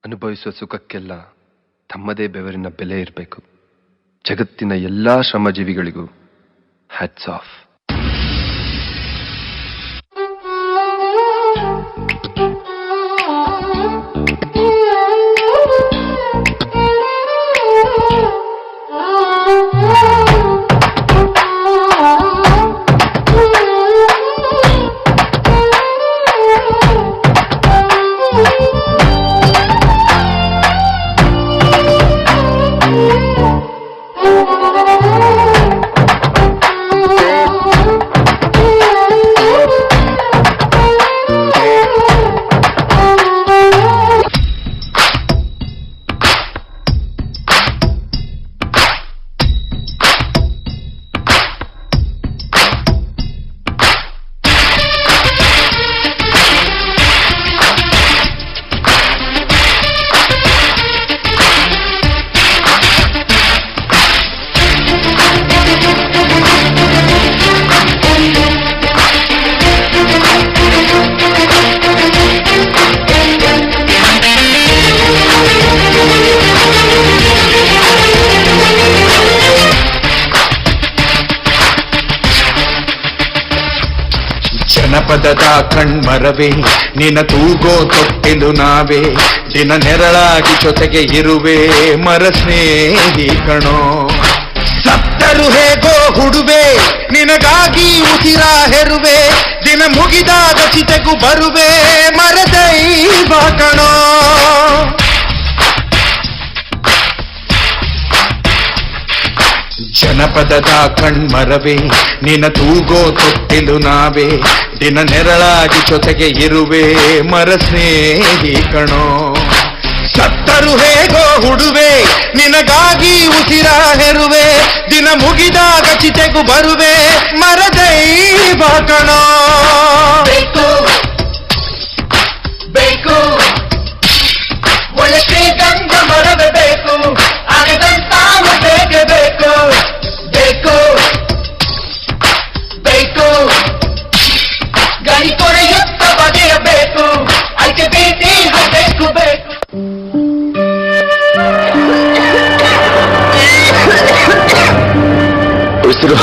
ಅನುಭವಿಸುವ ಸುಖಕ್ಕೆಲ್ಲ ತಮ್ಮದೇ ಬೆವರಿನ ಬೆಲೆ ಇರಬೇಕು. ಜಗತ್ತಿನ ಎಲ್ಲಾ ಶ್ರಮಜೀವಿಗಳಿಗೂ ಹ್ಯಾಟ್ಸ್ ಆಫ್. ಜನಪದದ ಕಣ್ಮರವೇ ನಿನ್ನ ತೂಗೋ ತೊಟ್ಟಿಲು ನಾವೇ, ದಿನ ನೆರಳಾಗಿ ಜೊತೆಗೆ ಇರುವೆ ಮರ ಸ್ನೇಹಿ ಕಣೋ. ಸತ್ತರು ಹೇಗೋ ಹುಡುವೆ ನಿನಗಾಗಿ ಉಸಿರ ಹೆರುವೆ, ದಿನ ಮುಗಿದಾಗ ಚಿತೆಗೂ ಬರುವೆ ಮರ ದೈವ ಕಣೋ. ಜನಪದದ ಕಣ್ಮರವೇ ನಿನ್ನ ತೂಗೋ ತೊಟ್ಟಿಲು ನಾವೇ, ದಿನ ನೆರಳಾಗಿ ಜೊತೆಗೆ ಇರುವೆ ಮರ ಸ್ನೇಹಿ ಕಣೋ. ಸತ್ತರು ಹೇಗೋ ಹುಡುವೆ ನಿನಗಾಗಿ ಉಸಿರ ಹೆರುವೆ, ದಿನ ಮುಗಿದಾಗ ಚಿತೆಗೂ ಬರುವೆ ಮರ ದೈವ ಕಣೋ. ಬೇಕು ಬೇಕು ಒಳ್ಳೆ ಶ್ರೀಗಂಧ ಮರವೇ ಬೇಕು, ಆಗದಂತಾನು ಬೇಕೇ ಬೇಕು. ಬೇಕು ಬೇಕು ಗಣಿ ಕೊರೆಯುತ್ತ ಬಗೆಯಬೇಕು, ಅದಕ್ಕೆ ಭೀತಿ ಬೇಕು ಬೇಕು. ಉಸಿರು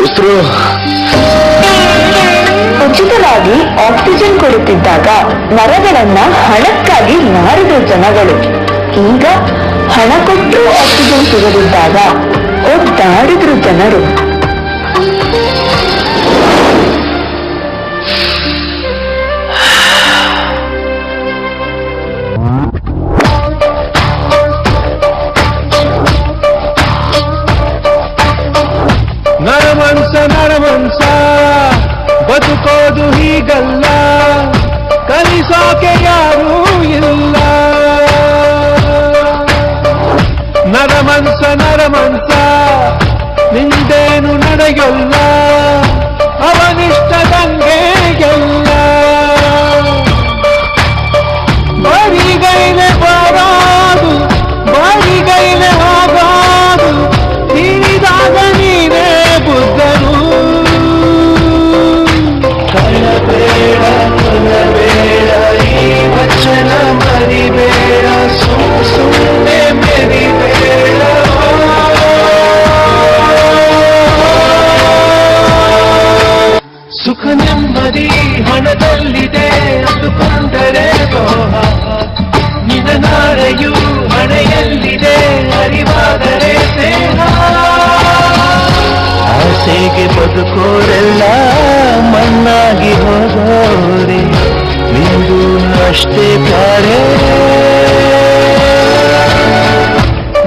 ಉಸಿರು ಉಚಿತವಾಗಿ ಆಕ್ಸಿಜನ್ ಕೊಡುತ್ತಿದ್ದಾಗ ಮರಗಳನ್ನ ಹಣಕ್ಕಾಗಿ ಮಾರಿದ ಜನಗಳು, ಈಗ ಹಣ ಕೊಟ್ಟು ಆಕ್ಸಿಜನ್ ಸಿಗದಿದ್ದಾಗ ಒದ್ದಾಡಿದ್ರು ಜನರು. ನರಮನ್ಸ ನರಮನ್ಸ ಬದುಕೋದು ಹೀಗಲ್ಲ, ಕಲಿಸೋಕೆ ಯಾರೂ ಇಲ್ಲ. ನರಮನ್ಸ ನರಮನ್ಸ ನಿಂದೇನು ನಡೆಯಲ್ಲ, ಅವನಿಷ್ಟದಂಗೆ ಗೆಲ್ಲ. ಬಾರಿಗೈಲೆ ಬರೋದು ಬಾರಿಗೈಲೆ ಹೋಗೋದು, ತಿಳಿದಾಗ ನೀನೇ ಬುದ್ಧನು. ಕಳಬೇಡ ಕೊಲ್ಲಬೇಡ ಈ ವಚನ ಮರಿಬೇಡ, ಸುಮ್ಮನೆ ಮೆರಿಬೇಡ. ಸುಖ ನೆಮ್ಮದಿ ಹಣದಲ್ಲಿದೆ ಅಂದುಕೊಂಡರೆ ದ್ರೋಹ, ನಿನ್ನ ನಾಳೆಯು ಹಣೆಯಲ್ಲಿದೆ ಅರಿವಾದರೆ ಸ್ನೇಹ. ಆಸೆಗೆ ಬದುಕೋರೆಲ್ಲ ಮಣ್ಣಾಗಿ ಹೋಗೋರೆ, ನಿಂದು ಅಷ್ಟೇ ಪ್ಯಾರೆ.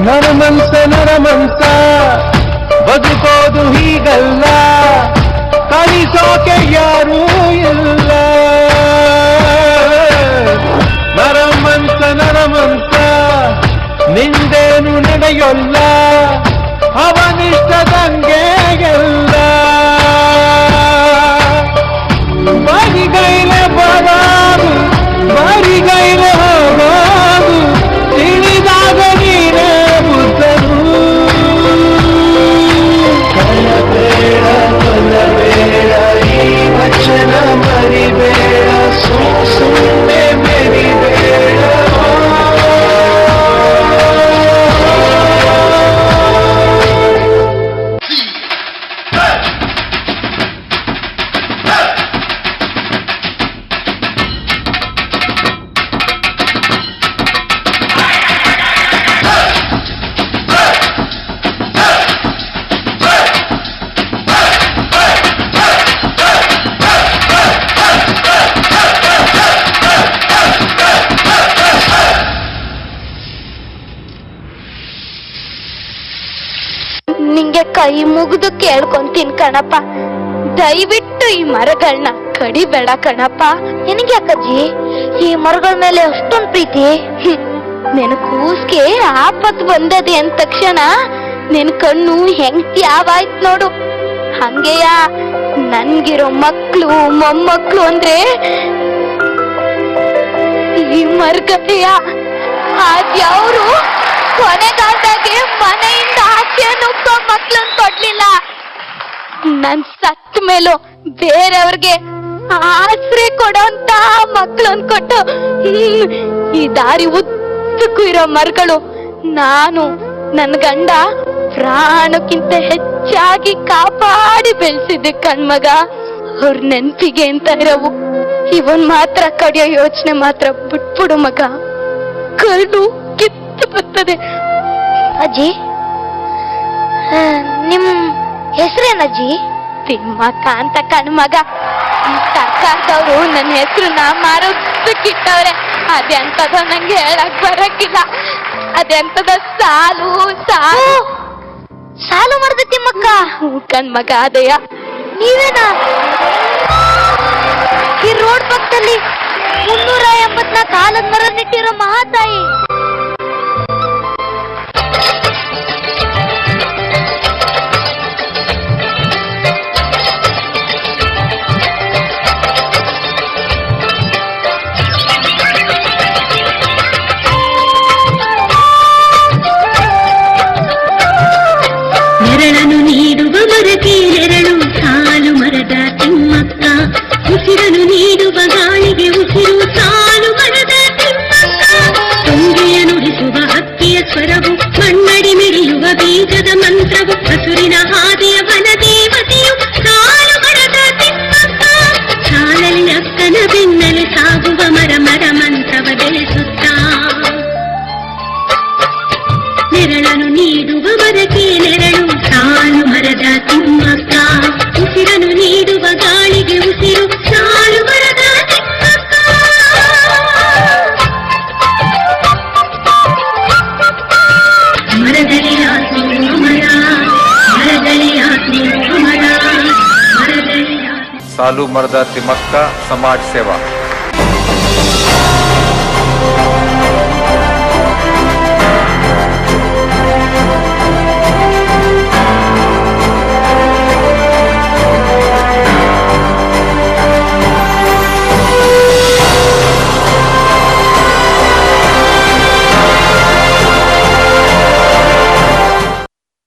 ನರಮನ್ಸ ನರಮನ್ಸ ಬದುಕೋದು ಹೀಗಲ್ಲ, ಕಲಿಸೋಕೆ ಯಾರೂ ಇಲ್ಲ. ನರಮನ್ಸ ನರಮನ್ಸ ನಿಂದೇನು ನಡೆಯೊಲ್ಲ, ಅವನಿಷ್ಟದಂಗೆ ಗೆಲ್ಲ. ಬಾರಿಗೈಲೆ ಬರೋದು ಬಾರಿಗೈಲೆ ಹೋಗೋದು, ತಿಳಿದಾಗ ನೀನೇ ಬುದ್ಧನು. ಕಳಬೇಡ ಕೊಲ್ಲಬೇಡ ಈ ವಚನ ಮರಿಬೇಡ, ಕೈ ಮುಗಿದು ಕೇಳ್ಕೊಂತೀನಿ ಕಣಪ್ಪ, ದಯವಿಟ್ಟು ಈ ಮರಗಳನ್ನ ಕಡಿಬೇಡ ಕಣಪ್ಪ. ನಿನಗೆ ಯಾಕಜ್ಜಿ ಈ ಮರಗಳ ಮೇಲೆ ಅಷ್ಟೊಂದು ಪ್ರೀತಿ? ನಿನ್ ಕೂಸ್ಗೆ ಆಪತ್ ಬಂದದೆ ಅಂದ ತಕ್ಷಣ ನಿನ್ ಕಣ್ಣು ಹೆಂಗ್ ಯಾವಾಯ್ತು ನೋಡು. ಹಂಗೆಯ ನನ್ಗಿರೋ ಮಕ್ಳು ಮೊಮ್ಮಕ್ಳು ಅಂದ್ರೆ ಈ ಮರಗತೆಯ ಅದ್ಯಾವ್ರು ಕೊನೆಗಾಲದಾಗೆ ಮನೆಯಿಂದ ಆಚೆ ನುಗ್ಗೋ ಮಕ್ಳನ್ ಕೊಡ್ಲಿಲ್ಲ. ನನ್ ಸತ್ತ ಮೇಲೂ ಬೇರೆಯವ್ರಿಗೆ ಆಶ್ರಯ ಕೊಡೋಂತ ಮಕ್ಳನ್ ಕೊಟ್ಟು ಈ ದಾರಿ ಉದ್ದಕ್ಕೂ ಇರೋ ಮರಗಳು ನಾನು ನನ್ ಗಂಡ ಪ್ರಾಣಕ್ಕಿಂತ ಹೆಚ್ಚಾಗಿ ಕಾಪಾಡಿ ಬೆಳೆಸಿದ್ದೆ ಕಣ್ಮಗ. ಅವ್ರ ನೆನ್ಪಿಗೆ ಅಂತ ಇರವು ಇವನ್ ಮಾತ್ರ ಕಡಿಯೋ ಯೋಚನೆ ಮಾತ್ರ ಬಿಟ್ಬಿಡು ಮಗ, ಕಣ್ಣು ಕಿತ್ತು ಬರ್ತದೆ. ಅಜ್ಜಿ ನಿಮ್ ಹೆಸರೇನಜ್ಜಿ? ತಿಮ್ಮಕ್ಕ ಅಂತ ಕಣ್ಮಗ. ಸರ್ಕಾರದವ್ರು ನನ್ನ ಹೆಸರನ್ನ ಮಾರೋದಕ್ಕಿಟ್ಟವ್ರೆ. ಅದೆಂತದ ನಂಗೆ ಹೇಳಕ್ ಬರಕ್ಕಿಲ್ಲ. ಅದೆಂತದ ಸಾಲು ಸಾಲು ಸಾಲು ಮರದ ತಿಮ್ಮಕ್ಕ. ಕಣ್ಮಗ ಅದಯ್ಯ. ನೀವೇನಾ ಈ ರೋಡ್ ಪಕ್ಕದಲ್ಲಿ 384 ಆಲದ ಮರ ನೆಟ್ಟಿರೋ ಮಹಾತಾಯಿ? ನೆರಳನ್ನು ನೀಡುವ ಮರಕ್ಕೆ ನೆರಳು ಸಾಲು ಮರದ ತಿಮ್ಮಕ್ಕ, ಉಸಿರನ್ನು ನೀಡುವ ಗಾಳಿಗೆ ಉಸಿರು ಸಾಲು ಮರದ ತಿಮ್ಮಕ್ಕ. ತುಂಗೆಯ ನುಡಿಸುವ ಹಕ್ಕಿಯ ಸ್ವರವು ಮಣ್ಣಡಿ ಮಿಡಿಯುವ ಬೀಜದ ಮಂತ್ರವು ಹಸುರಿನ ಹಾದಿಯ ವನದೇವತೆಯು ಸಾಲು ಮರದ ತಿಮ್ಮಕ್ಕ. ಸಾಲಲಿ ಅಕ್ಕನ ಬೆನ್ನಲೆ ಸಾಗುವ ಮರ ಮರ ಮಂತ್ರವ ಬೆಳೆಸುತ್ತಾ ನೆರಳನ್ನು ನೀಡುವ ಮರಕ್ಕೆ ನೆರಳು ಸಾಲು ಮರದ ತಿಮ್ಮಕ್ಕ, ಉಸಿರನ್ನು ನೀಡುವ ಗಾಳಿಗೆ ಉಸಿರು ಸಾಲು ಮರದ ತಿಮ್ಮಕ್ಕ. ಮರದಲ್ಲಿ ಆತ್ಮೀಯ ಮರ, ಮರದಲ್ಲಿ ಆತ್ಮೀಯ ಮರ, ಮರದಲ್ಲಿ ಸಾಲು ಮರದ ತಿಮ್ಮಕ್ಕ ಸಮಾಜ ಸೇವಾ.